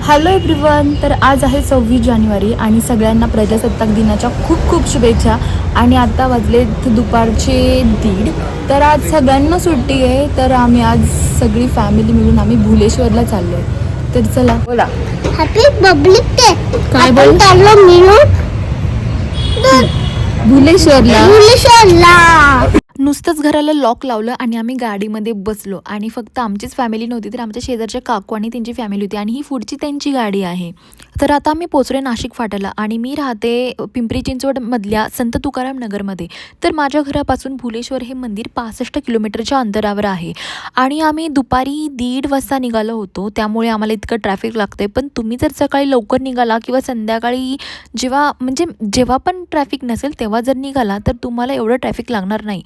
Hello everyone. तर आज आहे 26 जानेवारी आणि सगळ्यांना प्रजासत्ताक दिनाच्या खूप खूप शुभेच्छा. आणि आता वाजलेत दुपारचे 1:30. तर आज सगळ्यांना सुट्टी आहे. तर आम्ही आज सगळी फॅमिली मिळून आम्ही भुलेश्वरला चाललो आहे. तर चला बोला. Happy public day. काय बोल? चाललो मिळून भुलेश्वरला. भुलेश्वरला. नुसतंच घराला लॉक लावलं आणि आम्ही गाडीमध्ये बसलो. आणि फक्त आमचीच फॅमिली नव्हती, तर आमच्या शेजारच्या काकू आणि त्यांची फॅमिली होती आणि ही पुढची त्यांची गाडी आहे. तर आता आम्ही पोचले नाशिक फाट्याला आणि मी राहते पिंपरी चिंचवडमधल्या संत तुकाराम नगरमध्ये. तर माझ्या घरापासून भुलेश्वर हे मंदिर 65 किलोमीटरच्या अंतरावर आहे. आणि आम्ही दुपारी 1:30 वाजता निघालो होतो, त्यामुळे आम्हाला इतकं ट्रॅफिक लागतं. पण तुम्ही जर सकाळी लवकर निघाला किंवा संध्याकाळी जेव्हा पण ट्रॅफिक नसेल तेव्हा जर निघाला तर तुम्हाला एवढं ट्रॅफिक लागणार नाही.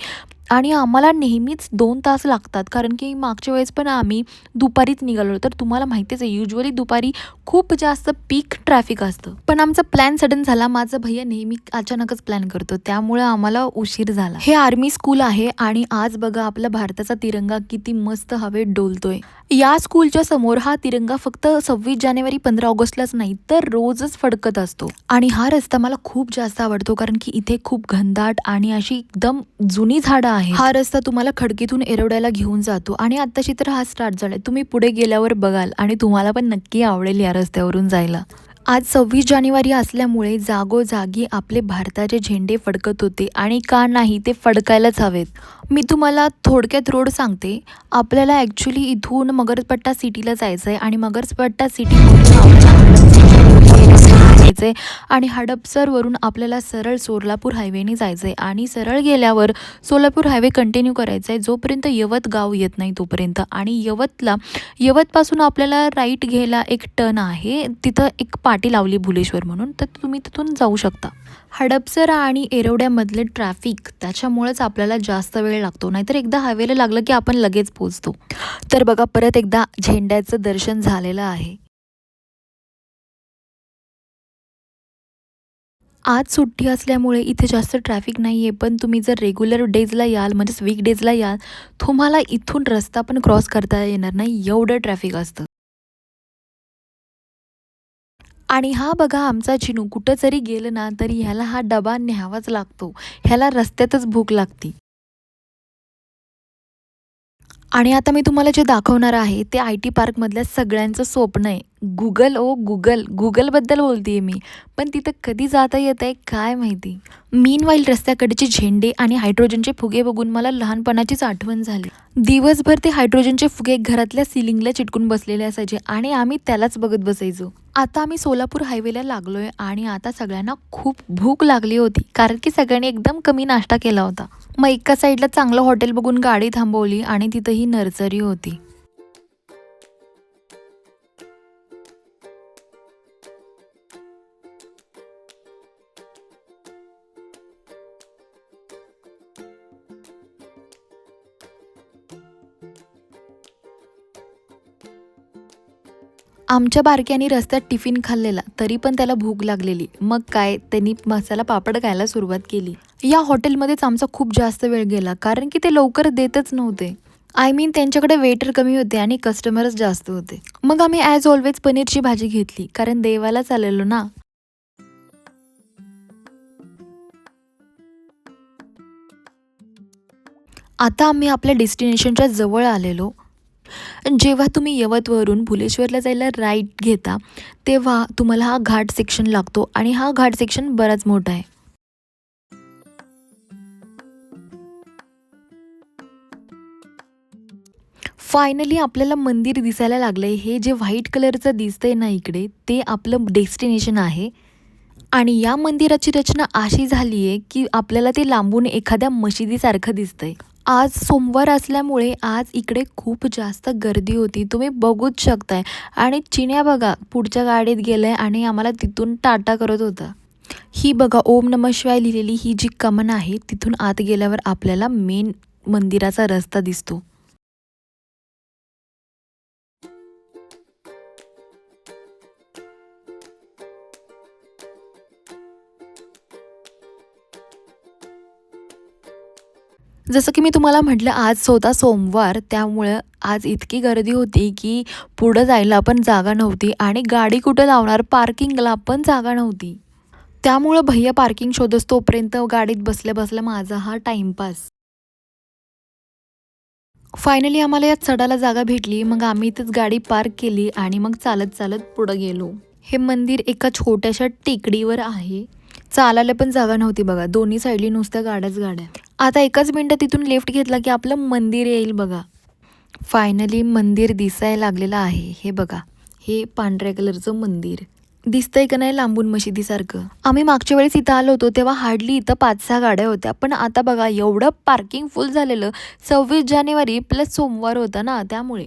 आणि आम्हाला नेहमीच 2 तास लागतात, कारण की मागच्या वेळेस पण आम्ही दुपारीच निघालो. तर तुम्हाला माहितीच आहे युजुअली दुपारी खूप जास्त पीक ट्रॅफिक असतं. पण आमचा प्लॅन सडन झाला. माझा भैया नेहमी अचानकच प्लॅन करतो, त्यामुळे आम्हाला उशीर झाला. हे आर्मी स्कूल आहे आणि आज बघा आपला भारताचा तिरंगा किती मस्त हवेत डोलतोय. या स्कूलच्या समोर हा तिरंगा फक्त 26 जानेवारी 15 ऑगस्टलाच नाही तर रोजच फडकत असतो. आणि हा रस्ता मला खूप जास्त आवडतो, कारण की इथे खूप घनदाट आणि अशी एकदम जुनी झाडं आहेत. हा रस्ता तुम्हाला खडकीतून एरवड्याला घेऊन जातो आणि आत्ताशी तर हा स्टार्ट झालाय. तुम्ही पुढे गेल्यावर बघाल आणि तुम्हाला पण नक्की आवडेल या रस्त्यावरून जायला. आज 26 जानेवारी असल्यामुळे जागोजागी आपले भारताचे झेंडे फडकत होते आणि का नाही, ते फडकायलाच हवेत. मी तुम्हाला थोडक्यात रोड सांगते. आपल्याला ॲक्च्युली इथून मगरपट्टा सिटीला जायचं आहे आणि मगरपट्टा सिटीमधून जायचं आहे आणि हडपसरवरून आपल्याला सरळ सोलापूर हायवेने जायचं आहे आणि सरळ गेल्यावर सोलापूर हायवे कंटिन्यू करायचा आहे जोपर्यंत यवत गाव येत नाही तोपर्यंत. आणि यवतपासून आपल्याला राईट घ्यायला एक टर्न आहे, तिथं एक पाटी लावली भुलेश्वर म्हणून, तर तुम्ही तिथून जाऊ शकता. हडपसर आणि एरवड्यामधले ट्रॅफिक त्याच्यामुळेच आपल्याला जास्त वेळ लागतो, नाहीतर एकदा हायवेला लागलं की आपण लगेच पोचतो. तर बघा परत एकदा झेंड्याचं दर्शन झालेलं आहे. आज सुट्टी असल्यामुळे इथे जास्त ट्रॅफिक नाही आहे. पण तुम्ही जर रेग्युलर डेजला याल, म्हणजेच वीकडेजला याल, तुम्हाला इथून रस्ता पण क्रॉस करता येणार नाही, एवढं ट्रॅफिक असतं. आणि हा बघा आमचा चिनू कुठं जरी गेलं ना तरी ह्याला हा डबा न्यावाच लागतो. ह्याला रस्त्यातच भूक लागते. आणि आता मी तुम्हाला जे दाखवणार आहे ते आय टी पार्कमधल्या सगळ्यांचं स्वप्न आहे. गुगलबद्दल बोलते आहे मी. पण तिथं कधी जाता येत आहे काय माहिती. मीनवाईल रस्त्याकडचे झेंडे आणि हायड्रोजनचे फुगे बघून मला लहानपणाचीच आठवण झाली. दिवसभर ते हायड्रोजनचे फुगे घरातल्या सिलिंगला चिटकून बसलेले असायचे आणि आम्ही त्यालाच बघत बसायचो. आता आम्ही सोलापूर हायवेला लागलोय आणि आता सगळ्यांना खूप भूक लागली होती, कारण की सगळ्यांनी एकदम कमी नाश्ता केला होता. मग एका साईडला चांगलं हॉटेल बघून गाडी थांबवली आणि तिथं ही नर्सरी होती. आमच्या बारक्याने रस्त्यात टिफिन खाल्लेला, तरी पण त्याला भूक लागलेली. मग काय, त्यांनी मसाला पापड खायला सुरुवात केली. या हॉटेलमध्येच आमचा खूप जास्त वेळ गेला, कारण की ते लवकर देतच नव्हते. आय मीन त्यांच्याकडे वेटर कमी होते आणि कस्टमरच जास्त होते. मग आम्ही ॲज ऑलवेज पनीरची भाजी घेतली, कारण देवाला चाललेलो ना. आता आम्ही आपल्या डेस्टिनेशनच्या जवळ आलेलो. जेव्हा तुम्ही यवतवरून भुलेश्वरला जायला राईट घेता, तेव्हा तुम्हाला हा घाट सेक्शन लागतो आणि हा घाट सेक्शन बराच मोठा आहे. फायनली आपल्याला मंदिर दिसायला लागलंय. हे जे व्हाईट कलरचं दिसतंय ना इकडे, ते आपलं डेस्टिनेशन आहे. आणि या मंदिराची रचना अशी झाली आहे की आपल्याला ते लांबून एखाद्या मशिदीसारखं दिसतंय. आज सोमवार असल्यामुळे आज इकडे खूप जास्त गर्दी होती, तुम्ही बघूच शकताय. आणि चिन्या बघा पुढच्या गाडीत गेलाय आणि आम्हाला तिथून टाटा करत होता. ही बघा ओम नमः शिवाय लिहिलेली ही जी कमान आहे, तिथून आत गेल्यावर आपल्याला मेन मंदिराचा रस्ता दिसतो. जसं की मी तुम्हाला म्हटलं आज होता सोमवार, त्यामुळं आज इतकी गर्दी होती की पुढं जायला पण जागा नव्हती आणि गाडी कुठं लावणार, पार्किंगला पण जागा नव्हती. त्यामुळं भैय्या पार्किंग शोधत तोपर्यंत गाडीत बसल्या-बसल्या माझा हा टाईमपास. फायनली आम्हाला यात चढायला जागा भेटली. मग आम्ही इथेच गाडी पार्क केली आणि मग चालत-चालत पुढं गेलो. हे मंदिर एका छोट्याशा टेकडीवर आहे. चालायला पण जागा नव्हती बघा. दोन्ही साईडनी नुसत्या गाड्याच गाड्या. आता एकाच मिनिटात तिथून लेफ्ट घेतला की आपलं मंदिर येईल बघा. फायनली मंदिर दिसायला लागलेलं आहे. हे बघा. हे पांढऱ्या कलरचं मंदिर. दिसतंय का नाही लांबून मशिदीसारखं. आम्ही मागच्या वेळेस इथं आलो होतो तेव्हा हार्डली इथं 5-6 गाड्या होत्या. पण आता बघा एवढं पार्किंग फुल झालेलं. 26 जानेवारी प्लस सोमवार होता ना त्यामुळे.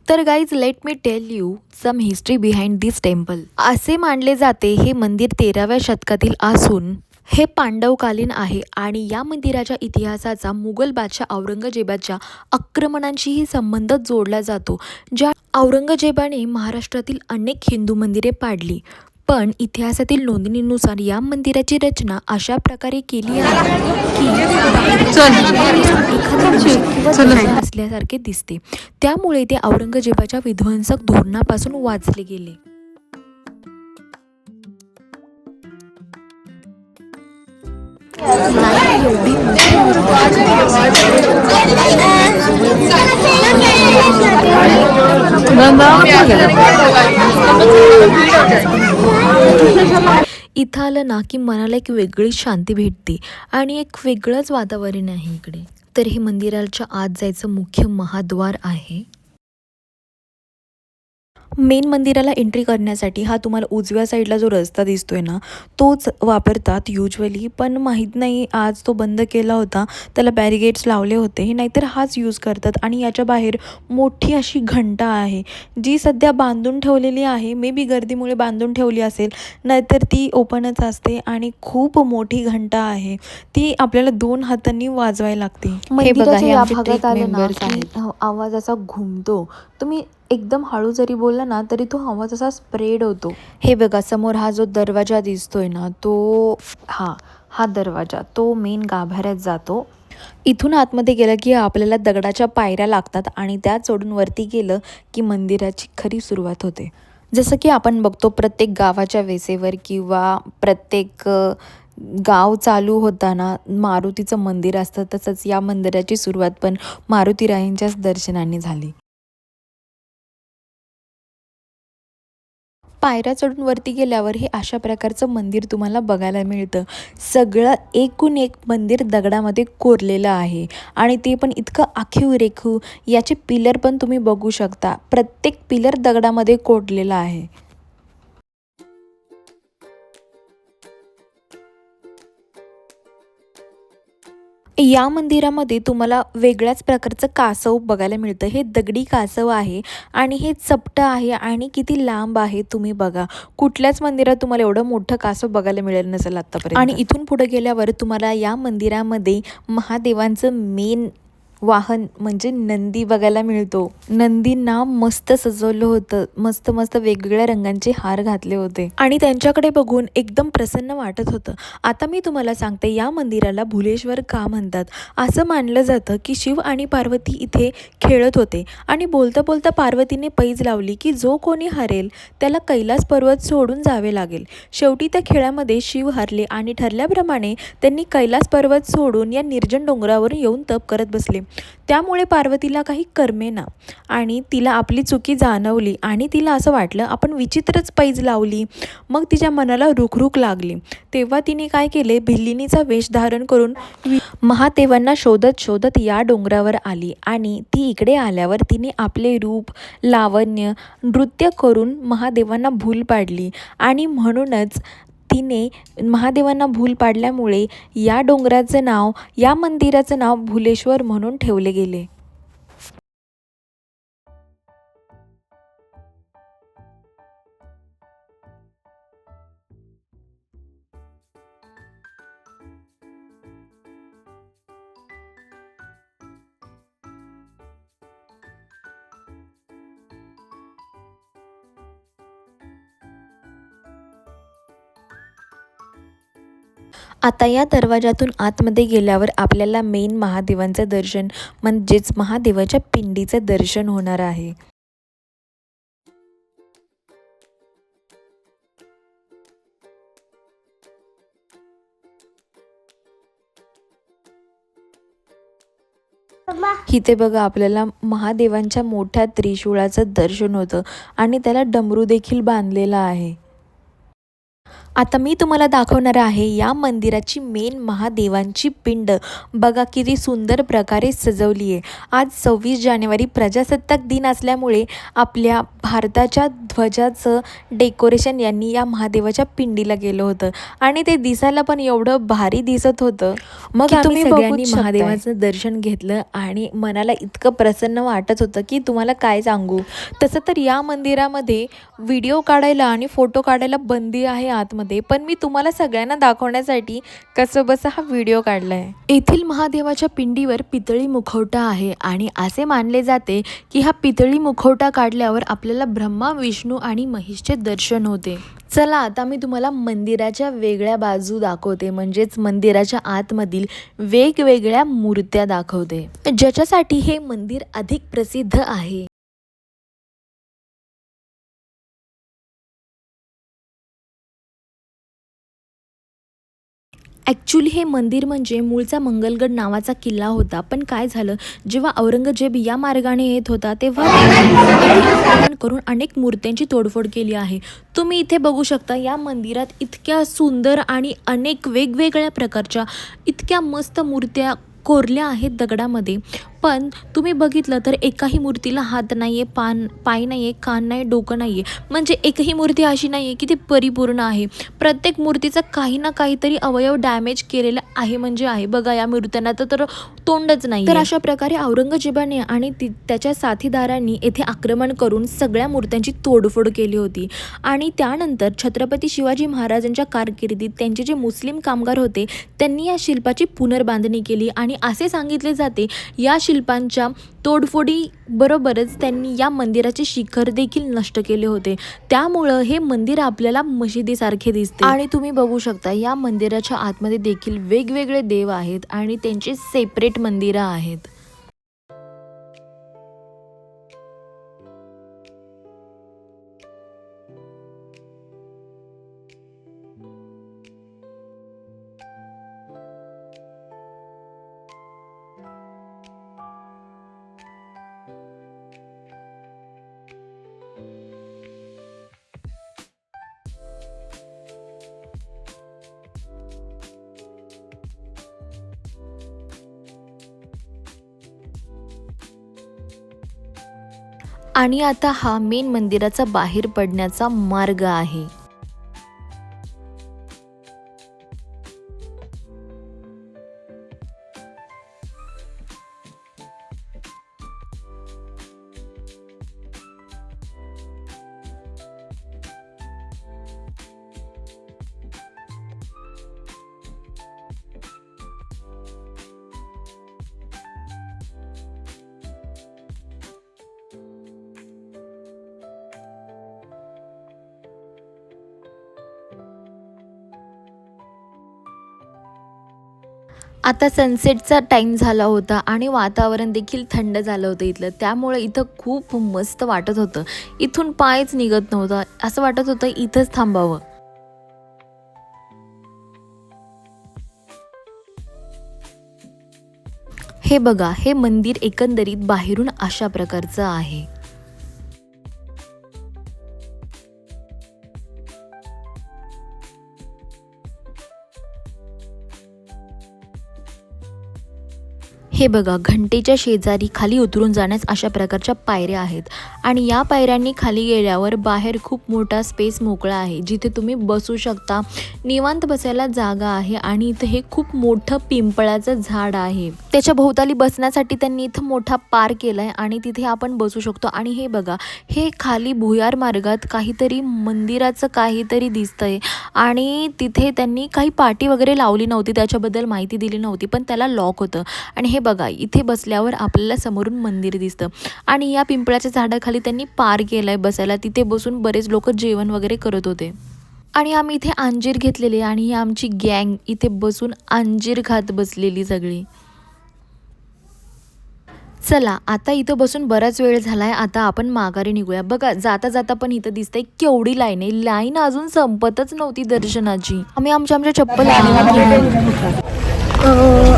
तर guys let me tell you some history behind this temple. असे मानले जाते हे मंदिर 13व्या शतकातील असून हे पांडवकालीन आहे आणि या मंदिराच्या इतिहासाचा मुघल बादशाह औरंगजेबाच्या आक्रमणांशीही संबंध जोडला जातो. ज्या औरंगजेबाने महाराष्ट्रातील अनेक हिंदू मंदिरे पाडली, पण इतिहासातील नोंदणीनुसार या मंदिराची रचना अशा प्रकारे केली आहे की एखादा मशीद किंवा दगड असल्यासारखे दिसते. त्यामुळे ते औरंगजेबाच्या विध्वंसक धोरणापासून वाचले गेले. नाही एवढी इथं आलं ना की मनाला एक वेगळीच शांती भेटते आणि एक वेगळंच वातावरण आहे इकडे. तर हे मंदिराच्या आत जायचं मुख्य महाद्वार आहे. मेन मंदिराला एंट्री करण्यासाठी हा तुम्हाला उजव्या साईडला जो रस्ता दिसतोय ना तोच वापरतात युजली, पण माहीत नाही आज तो बंद केला होता, त्याला बॅरिगेट्स लावले होते, नाहीतर हाच यूज करतात. आणि याच्या बाहेर मोठी अशी घंटा आहे जी सध्या बांधून ठेवलेली आहे. मे बी गर्दीमुळे बांधून ठेवली असेल, नाहीतर ती ओपनच असते. आणि खूप मोठी घंटा आहे, ती आपल्याला 2 हातांनी वाजवायला लागते. हे बघा, हे आमचे ट्रिप मेंबर्स आहेत. आवाज असा घुमतो, तुम्ही एकदम हळू जरी बोलला ना तरी तो आवाज असा स्प्रेड होतो. हे बघा समोर हा जो दरवाजा दिसतोय ना तो हा दरवाजा तो मेन गाभाऱ्यात जातो. इथून आतमध्ये गेलं की आपल्याला दगडाच्या पायऱ्या लागतात आणि त्या चढून वरती गेलं की मंदिराची खरी सुरुवात होते. जसं की आपण बघतो प्रत्येक गावाच्या वेसेवर किंवा प्रत्येक गाव चालू होताना मारुतीचं मंदिर असतं, तसंच या मंदिराची सुरुवात पण मारुतीरायांच्याच दर्शनाने झाली. पायऱ्या चढून वरती गेल्यावर हे अशा प्रकारचं मंदिर तुम्हाला बघायला मिळतं. सगळं एकूण एक मंदिर दगडामध्ये कोरलेलं आहे आणि ते पण इतकं आखीव रेखीव. याचे पिलर पण तुम्ही बघू शकता, प्रत्येक पिलर दगडामध्ये कोरलेला आहे. या मंदिरामध्ये तुम्हाला वेगळ्याच प्रकारचं कासव बघायला मिळतं. हे दगडी कासव आहे आणि हे चपटं आहे आणि किती लांब आहे तुम्ही बघा. कुठल्याच मंदिरात तुम्हाला एवढं मोठं कासव बघायला मिळेल नसेल आत्तापर्यंत. आणि इथून पुढे गेल्यावर तुम्हाला या मंदिरामध्ये महादेवांचं मेन वाहन म्हणजे नंदी बघायला मिळतो. नंदींना मस्त सजवलं होतं, मस्त मस्त वेगवेगळ्या रंगांचे हार घातले होते आणि त्यांच्याकडे बघून एकदम प्रसन्न वाटत होतं. आता मी तुम्हाला सांगते या मंदिराला भुलेश्वर का म्हणतात. असं मानलं जातं की शिव आणि पार्वती इथे खेळत होते आणि बोलता बोलता पार्वतीने पैज लावली की जो कोणी हरेल त्याला कैलास पर्वत सोडून जावे लागेल. शेवटी त्या खेळामध्ये शिव हरले आणि ठरल्याप्रमाणे त्यांनी कैलास पर्वत सोडून या निर्जन डोंगरावर येऊन तप करत बसले. त्यामुळे पार्वतीला काही करमेना आणि तिला आपली चुकी जाणवली आणि तिला असं वाटलं आपण विचित्रच पैज लावली. मग तिच्या मनाला रुखरुख लागली. तेव्हा तिने काय केले, भिल्लिणीचा वेश धारण करून महादेवांना शोधत शोधत या डोंगरावर आली आणि ती इकडे आल्यावर तिने आपले रूप, लावण्य, नृत्य करून महादेवांना भूल पाडली आणि म्हणूनच तिने महादेवांना भूल पाडल्यामुळे या डोंगराचं नाव, या मंदिराचं नाव भुलेश्वर म्हणून ठेवले गेले. आता या दरवाजातून आतमध्ये गेल्यावर आपल्याला मेन महादेवांचं दर्शन म्हणजेच महादेवाच्या पिंडीचं दर्शन होणार आहे. इथे बघा आपल्याला महादेवांच्या मोठ्या त्रिशूळाचं दर्शन होतं आणि त्याला डमरू देखील बांधलेला आहे. आता मी तुम्हाला दाखवणार आहे या मंदिराची मेन महादेवांची पिंड. बघा किती सुंदर प्रकारे सजवली आहे. आज 26 जानेवारी प्रजासत्ताक दिन असल्यामुळे आपल्या भारताच्या ध्वजाचं डेकोरेशन यांनी या महादेवाच्या पिंडीला केलं होतं आणि ते दिसायला पण एवढं भारी दिसत होतं. मग आम्ही सगळ्यांनी महादेवाचं दर्शन घेतलं आणि मनाला इतकं प्रसन्न वाटत होतं की तुम्हाला काय सांगू. तसं तर या मंदिरामध्ये व्हिडिओ काढायला आणि फोटो काढायला बंदी आहे आतमध्ये, पण मी तुम्हाला सगळ्यांना दाखवण्यासाठी कसं बसा हा व्हिडिओ काढलाय. येथील महादेवाच्या पिंडीवर पितळी मुखवटा आहे आणि असे मानले जाते की हा पितळी मुखवटा काढल्यावर आपल्याला ब्रह्मा, विष्णू आणि महेशचे दर्शन होते. चला आता मी तुम्हाला मंदिराच्या वेगळ्या बाजू दाखवते, म्हणजेच मंदिराच्या आतमधील वेगवेगळ्या मूर्त्या दाखवते, ज्याच्यासाठी हे मंदिर अधिक प्रसिद्ध आहे. ॲक्च्युली हे मंदिर म्हणजे मूळचा मंगलगड नावाचा किल्ला होता, पण काय झालं जेव्हा औरंगजेब या मार्गाने येत होता तेव्हा आक्रमण करून अनेक मूर्त्यांची तोडफोड केली आहे. तुम्ही इथे बघू शकता या मंदिरात इतक्या सुंदर आणि अनेक वेगवेगळ्या प्रकारच्या इतक्या मस्त मूर्त्या कोरल्या आहेत दगडामध्ये, पण तुम्ही बघितलं तर एकाही मूर्तीला हात नाही आहे, पाय नाही आहे, कान नाही, डोकं नाही आहे. म्हणजे एकही मूर्ती अशी नाही आहे की ती परिपूर्ण आहे. प्रत्येक मूर्तीचा काही ना काहीतरी अवयव डॅमेज केलेला आहे म्हणजे आहे. बघा या मूर्त्यांना तर तोंडच नाही. तर अशा प्रकारे औरंगजेबाने आणि त्याच्या साथीदारांनी येथे आक्रमण करून सगळ्या मूर्त्यांची तोडफोड केली होती आणि त्यानंतर छत्रपती शिवाजी महाराजांच्या कारकिर्दीत त्यांचे जे मुस्लिम कामगार होते त्यांनी या शिल्पाची पुनर्बांधणी केली आणि असे सांगितले जाते या शिल्पांच्या तोडफोडी बरोबरच त्यांनी या मंदिराचे शिखर देखील नष्ट केले होते. त्यामुळं हे मंदिर आपल्याला मशिदीसारखे दिसते आणि तुम्ही बघू शकता या मंदिराच्या आतमध्ये देखील वेगवेगळे देव आहेत आणि त्यांचे सेपरेट मंदिरं आहेत. आणि आता हा मेन मंदिराचा बाहेर पडण्याचा मार्ग आहे. आता सनसेटचा टाईम झाला होता आणि वातावरण देखील थंड झालं होतं इथलं, त्यामुळे इथं खूप मस्त वाटत होतं. इथून पायच निघत नव्हता, असं वाटत होतं इथंच थांबावं. हे बघा हे मंदिर एकंदरीत बाहेरून अशा प्रकारचं आहे. हे बघा घंटेच्या शेजारी खाली उतरून जाण्यास अशा प्रकारच्या पायऱ्या आहेत आणि या पायऱ्यांनी खाली गेल्यावर बाहेर खूप मोठा स्पेस मोकळा आहे जिथे तुम्ही बसू शकता. निवांत बसायला जागा आहे आणि इथे हे खूप मोठं पिंपळाचं झाड आहे. त्याच्या भोवताली बसण्यासाठी त्यांनी इथं मोठा पार्क केलाय आणि तिथे आपण बसू शकतो. आणि हे बघा हे खाली भुयार मार्गात काहीतरी मंदिराचं काहीतरी दिसतंय आणि तिथे त्यांनी काही पाटी वगैरे लावली नव्हती, त्याच्याबद्दल माहिती दिली नव्हती, पण त्याला लॉक होतं. आणि हे बघा इथे बसल्यावर आपल्याला समोरून मंदिर दिसतं आणि या पिंपळाच्या झाडाखाली त्यांनी पार्क केलाय बसायला. तिथे बसून बरेच लोक जेवण वगैरे करत होते. आणि आम्ही इथे अंजीर घेतलेले आणि ही आमची गँग इथे बसून अंजीर खात बसलेली सगळी. चला आता इथं बसून बराच वेळ झालाय, आता आपण माघारी निघूया. बघा जाता जाता पण इथं दिसतंय केवढी लाईन आहे. लाईन अजून संपतच नव्हती दर्शनाची. आम्ही आमच्या चप्पल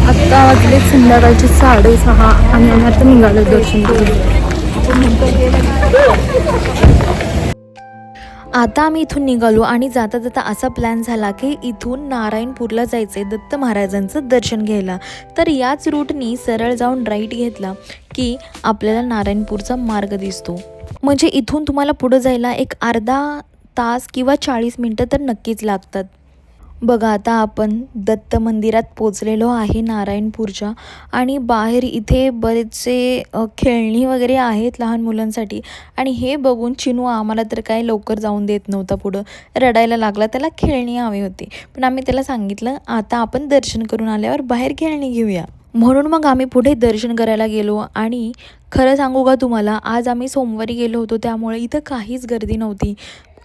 आत्ता वाजले संध्याकाळचे 6:30 आणि आम्ही आता निघालो दर्शन करून. आता आम्ही इथून निघालो आणि जाता जाता असा प्लॅन झाला की इथून नारायणपूरला जायचंय दत्त महाराजांचं दर्शन घ्यायला. तर याच रूटनी सरळ जाऊन राईट घेतला की आपल्याला नारायणपूरचा मार्ग दिसतो. म्हणजे इथून तुम्हाला पुढं जायला एक अर्धा तास किंवा 40 मिनटं तर नक्कीच लागतात. बघा आता आपण दत्त मंदिरात पोचलेलो आहे नारायणपूरच्या आणि बाहेर इथे बरेचसे खेळणी वगैरे आहेत लहान मुलांसाठी. आणि हे बघून चिनू आम्हाला तर काय लवकर जाऊन देत नव्हता, पुढं रडायला लागला. त्याला खेळणी हवी होती, पण आम्ही त्याला सांगितलं आता आपण दर्शन करून आल्यावर बाहेर खेळणी घेऊया. म्हणून मग आम्ही पुढे दर्शन करायला गेलो. आणि खरं सांगू का तुम्हाला, आज आम्ही सोमवारी गेलो होतो त्यामुळे इथं काहीच गर्दी नव्हती.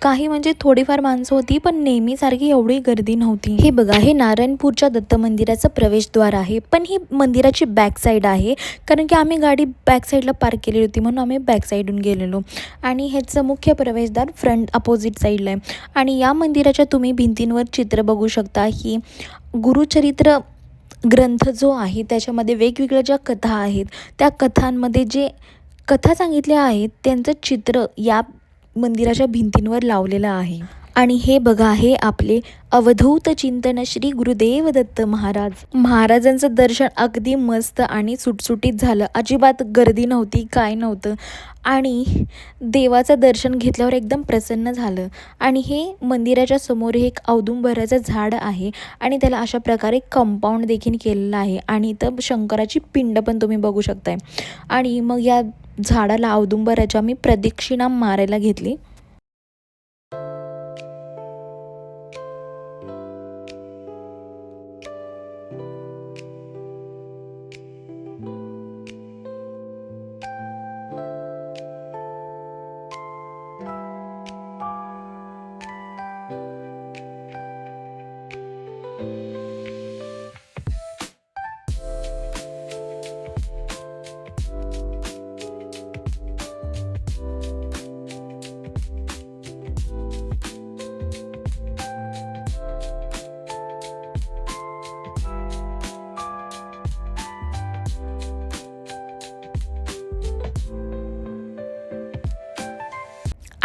काही म्हणजे थोडीफार माणसं होती, पण नेहमीसारखी एवढी गर्दी नव्हती. हे बघा, हे नारायणपूरच्या दत्त मंदिराचं प्रवेशद्वार आहे, पण ही मंदिराची बॅक साईड आहे. कारण की आम्ही गाडी बॅक साईडला पार्क केलेली होती म्हणून आम्ही बॅक साईडून गेलेलो. आणि ह्याचं मुख्य प्रवेशद्वार फ्रंट अपोजिट साईडला आहे. आणि या मंदिराच्या तुम्ही भिंतींवर चित्र बघू शकता. ही गुरुचरित्र ग्रंथ जो आहे त्याच्यामध्ये वेगवेगळ्या ज्या कथा आहेत त्या कथांमध्ये जे कथा सांगितल्या आहेत त्यांचं चित्र या मंदिराच्या भिंतींवर लावलेलं आहे. आणि हे बघा, हे आपले अवधूत चिंतन श्री गुरुदेव दत्त महाराजांचं दर्शन अगदी मस्त आणि सुटसुटीत झालं. अजिबात गर्दी नव्हती, काय नव्हतं. आणि देवाचं दर्शन घेतल्यावर एकदम प्रसन्न झालं. आणि हे मंदिराच्या समोर एक औदुंबराचं झाड आहे आणि त्याला अशा प्रकारे कंपाऊंड देखील केलेलं आहे. आणि इथं शंकराची पिंड पण तुम्ही बघू शकताय. आणि मग या झाडाला औदुंबराच्या मी प्रदक्षिणा मारायला घेतली.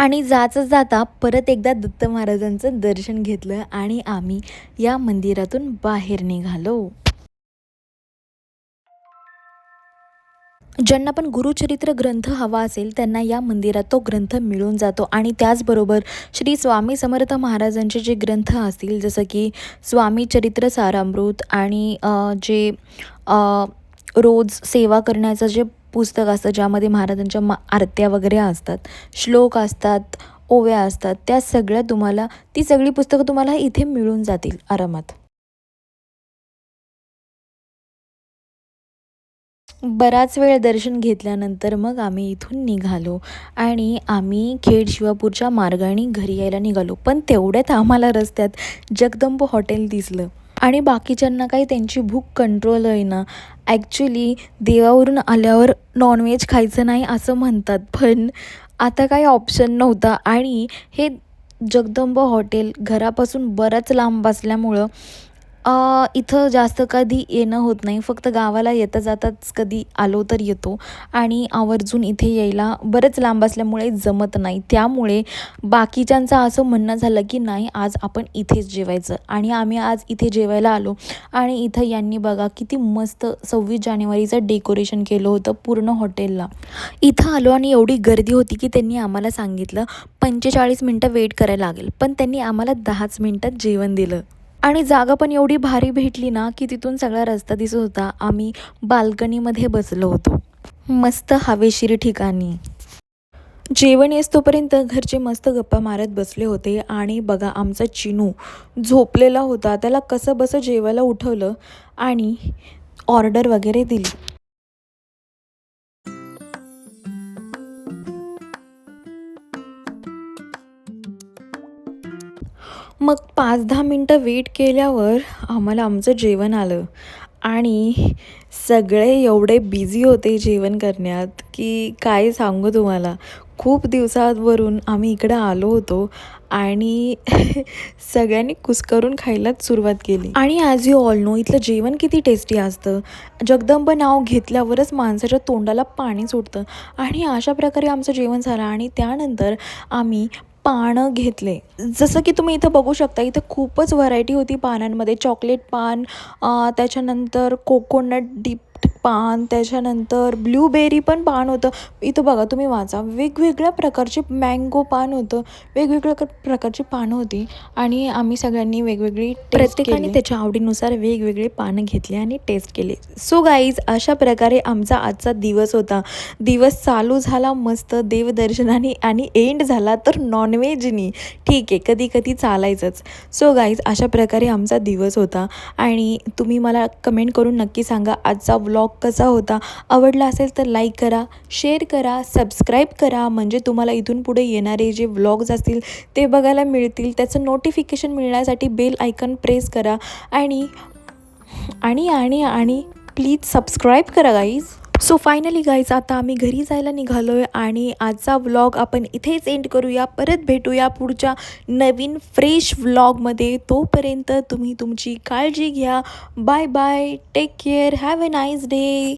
आणि जाता परत एकदा दत्त महाराजांचं दर्शन घेतलं आणि आम्ही या मंदिरातून बाहेर निघालो. ज्यांना पण गुरुचरित्र ग्रंथ हवा असेल त्यांना या मंदिरात तो ग्रंथ मिळून जातो. आणि त्याचबरोबर श्री स्वामी समर्थ महाराजांचे जे ग्रंथ असतील जसं की स्वामी चरित्र सारामृत आणि जे रोज सेवा करण्याचं जे पुस्तक असतं ज्यामध्ये महाराजांच्या आरत्या वगैरे असतात, श्लोक असतात, ओव्या असतात, त्या सगळ्या तुम्हाला ती सगळी पुस्तकं तुम्हाला इथे मिळून जातील आरामात. बराच वेळ दर्शन घेतल्यानंतर मग आम्ही इथून निघालो आणि आम्ही खेड शिवापूरच्या मार्गाने घरी यायला निघालो. पण तेवढ्यात आम्हाला रस्त्यात जगदंब हॉटेल दिसलं आणि बाकीच्यांना काही त्यांची भूक कंट्रोल होईना. ॲक्च्युली देवावरून आल्यावर नॉनव्हेज खायचं नाही असं म्हणतात, पण आता काही ऑप्शन नव्हता. आणि हे जगदंब हॉटेल घरापासून बरंच लांब असल्यामुळं इथं जास्त कधी येणं होत नाही. फक्त गावाला येता जाताच कधी आलो तर येतो. आणि आवर्जून इथे यायला बरंच लांब असल्यामुळे जमत नाही. त्यामुळे बाकीच्यांचं असं म्हणणं झालं की नाही आज आपण इथेच जेवायचं. आणि आम्ही आज इथे जेवायला आलो. आणि इथं यांनी बघा किती मस्त 26 जानेवारीचं डेकोरेशन केलं होतं पूर्ण हॉटेलला. इथं आलो आणि एवढी गर्दी होती की त्यांनी आम्हाला सांगितलं 45 मिनटं वेट करायला लागेल, पण त्यांनी आम्हाला 10च मिनटात जेवण दिलं. आणि जागा पण एवढी भारी भेटली ना की तिथून सगळा रस्ता दिसत होता. आम्ही बाल्कनीमध्ये बसलो होतो मस्त हवेशीर ठिकाणी. जेवण येईस्तोपर्यंत घरचे मस्त गप्पा मारत बसले होते. आणि बघा आमचा चिनू झोपलेला होता, त्याला कसं बसं जेवायला उठवलं आणि ऑर्डर वगैरे दिली. मग 5-10 मिनटं वेट केल्यावर आम्हाला आमचं जेवण आलं आणि सगळे एवढे बिझी होते जेवण करण्यात की काय सांगू तुम्हाला. खूप दिवसावरून आम्ही इकडं आलो होतो आणि सगळ्यांनी कुस्करून खायलाच सुरुवात केली. आणि ॲज यू ऑल नो इथलं जेवण किती टेस्टी असतं. जगदंब नाव घेतल्यावरच माणसाच्या तोंडाला पाणी सुटतं आणि अशा प्रकारे आमचं जेवण झालं आणि त्यानंतर आम्ही पानं घेतले. जसं की तुम्ही इथं बघू शकता, इथं खूपच व्हरायटी होती पानांमध्ये. चॉकलेट पान, त्याच्यानंतर कोकोनट डिप पान, त्याच्यानंतर ब्लूबेरी पण पान होतं. इथं बघा तुम्ही वाचा, वेगवेगळ्या प्रकारचे मँगो पान होतं, वेगवेगळ्या प्रकारची पानं होती आणि आम्ही सगळ्यांनी वेगवेगळी प्रत्येकाने त्याच्या आवडीनुसार वेगवेगळे पानं घेतले आणि टेस्ट केले. सो गाईज, अशा प्रकारे आमचा आजचा दिवस होता. दिवस चालू झाला मस्त देवदर्शनाने आणि एंड झाला तर नॉनव्हेजनी. ठीक आहे, कधी कधी चालायचंच. सो गाईज, अशा प्रकारे आमचा दिवस होता आणि तुम्ही मला कमेंट करून नक्की सांगा आजचा व्लॉग कसा होता. आवडला असेल तर लाईक करा, शेअर करा, सबस्क्राईब करा, म्हणजे तुम्हाला इथून पुढे येणारे जे व्लॉग्स असतील ते बघायला मिळतील. त्याचं नोटिफिकेशन मिळण्यासाठी बेल आयकॉन प्रेस करा आणि आणि आणि आणि प्लीज सबस्क्राईब करा गाईज. सो फायनली गाईज, आता आम्ही घरी जायला निघालो आहे आणि आजचा व्लॉग आपण इथेच एंड करूया. परत भेटूया पुढच्या नवीन फ्रेश व्लॉगमध्ये. तोपर्यंत तुम्ही तुमची काळजी घ्या. Bye bye, take care, have a nice day.